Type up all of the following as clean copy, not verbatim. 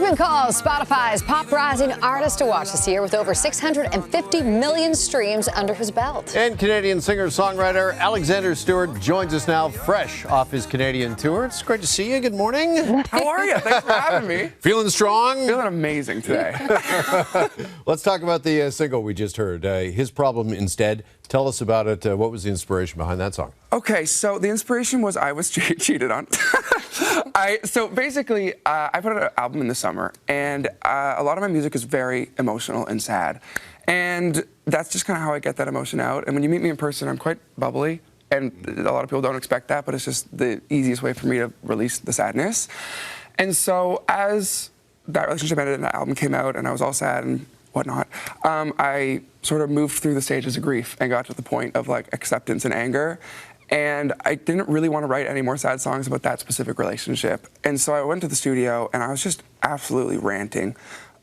Streaming calls Spotify's pop rising artist to watch this year with over 650 million streams under his belt. And Canadian singer-songwriter Alexander Stewart joins us now fresh off his Canadian tour. It's great to see you. Good morning. How are you? Thanks for having me. Feeling strong? Feeling amazing today. Let's talk about the single we just heard, His Problem Instead. Tell us about it. What was the inspiration behind that song? Okay, so the inspiration was I was cheated on. So basically, I put out an album in the summer, and a lot of my music is very emotional and sad. And that's just kind of how I get that emotion out. And when you meet me in person, I'm quite bubbly. And a lot of people don't expect that, but it's just the easiest way for me to release the sadness. And so as that relationship ended and that album came out and I was all sad and whatnot, I sort of moved through the stages of grief and got to the point of like acceptance and anger. And I didn't really want to write any more sad songs about that specific relationship. And so I went to the studio and I was just absolutely ranting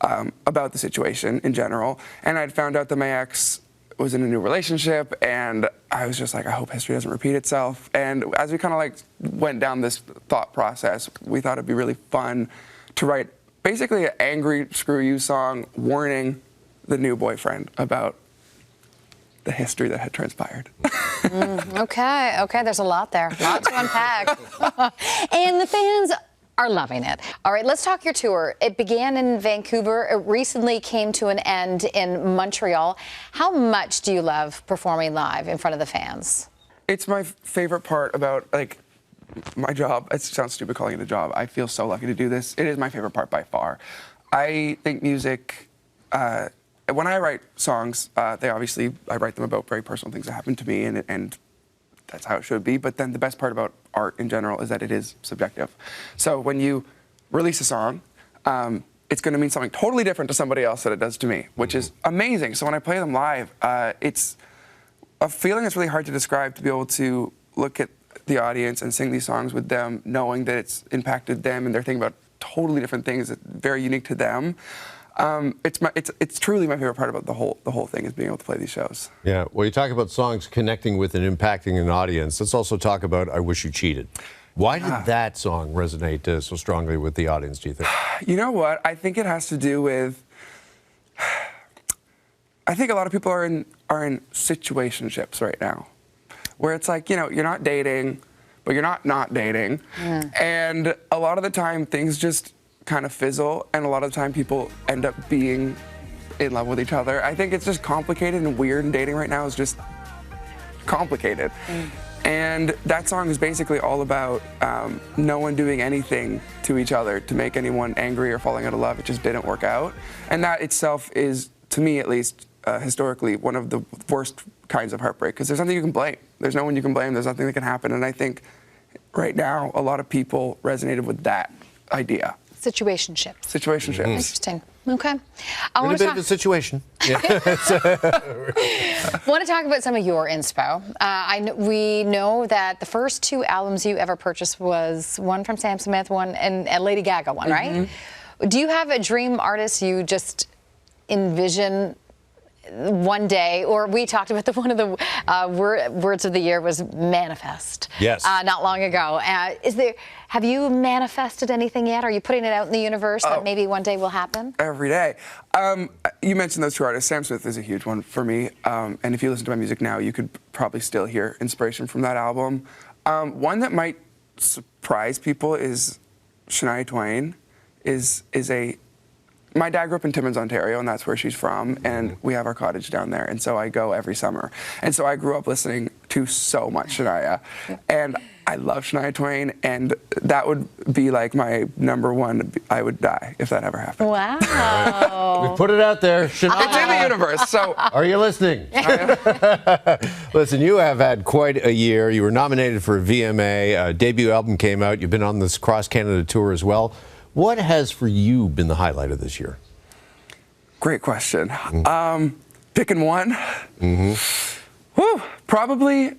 about the situation in general. And I'd found out that my ex was in a new relationship, and I was just like, I hope history doesn't repeat itself. And as we kind of like went down this thought process, we thought it'd be really fun to write basically an angry screw you song warning the new boyfriend about the history that had transpired. Okay, there's a lot there, a lot to unpack. And the fans are loving it. All right, let's talk your tour. It began in Vancouver. It recently came to an end in Montreal. How much do you love performing live in front of the fans? It's my favorite part about like my job. It sounds stupid calling it a job. I feel so lucky to do this. It is my favorite part by far. I think music, when I write songs, I write them about very personal things that happen to me, and that's how it should be. But then the best part about art in general is that it is subjective. So when you release a song, it's going to mean something totally different to somebody else than it does to me, which is amazing. So when I play them live, it's a feeling that's really hard to describe, to be able to look at the audience and sing these songs with them, knowing that it's impacted them and they're thinking about totally different things that are very unique to them. It's truly my favorite part about the whole thing is being able to play these shows. Yeah, well, you talk about songs connecting with and impacting an audience. Let's also talk about I Wish You Cheated. Why did that song resonate so strongly with the audience, do you think? You know what? I think it has to do with, I think a lot of people are in situationships right now, where it's like, you know, you're not dating, but you're not dating. And a lot of the time things just kind of fizzle, and a lot of the time people end up being in love with each other. I think it's just complicated and weird, and dating right now is just complicated. And that song is basically all about no one doing anything to each other to make anyone angry or falling out of love. It just didn't work out. And that itself is, to me at least, historically, one of the worst kinds of heartbreak, because there's nothing you can blame. There's no one you can blame. There's nothing that can happen. And I think right now a lot of people resonated with that idea. Situationships. Situationships. Interesting. Okay. I In want a to bit of a situation. Yeah. want to talk about some of your inspo. We know that the first two albums you ever purchased was one from Sam Smith, one and a Lady Gaga one, right? Do you have a dream artist you just envision one day, or we talked about one of the words of the year was manifest. Yes. Not long ago. Have you manifested anything yet? Are you putting it out in the universe that maybe one day will happen? Every day. You mentioned those two artists. Sam Smith is a huge one for me. And if you listen to my music now, you could probably still hear inspiration from that album. One that might surprise people is Shania Twain. My dad grew up in Timmins, Ontario, and that's where she's from, and we have our cottage down there, and so I go every summer. And so I grew up listening to so much Shania, and I love Shania Twain, and that would be like my number one. I would die if that ever happened. Wow. We put it out there. Shania. It's in the universe, so. Are you listening? Listen, you have had quite a year. You were nominated for a VMA. A debut album came out. You've been on this cross-Canada tour as well. What has, for you, been the highlight of this year? Great question. Picking one. Whew, probably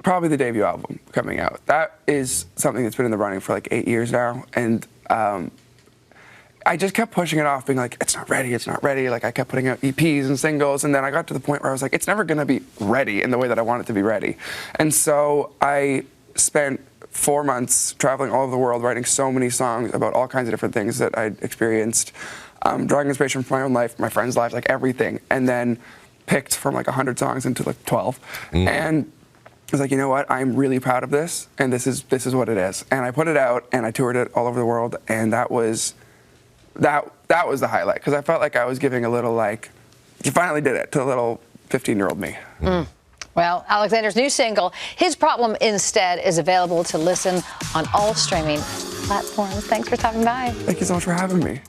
the debut album coming out. That is something that's been in the running for like 8 years now, and I just kept pushing it off, being like, it's not ready, it's not ready. Like, I kept putting out EPs and singles, and then I got to the point where I was like, it's never gonna be ready in the way that I want it to be ready. And so I spent 4 months traveling all over the world, writing so many songs about all kinds of different things that I'd experienced, drawing inspiration from my own life, my friends' lives, like everything, and then picked from like 100 songs into like 12. And I was like, you know what? I'm really proud of this, and this is what it is. And I put it out, and I toured it all over the world, and that was the highlight, because I felt like I was giving a little, like, you finally did it, to a little 15-year-old me. Well, Alexander's new single, His Problem Instead, is available to listen on all streaming platforms. Thanks for stopping by. Thank you so much for having me.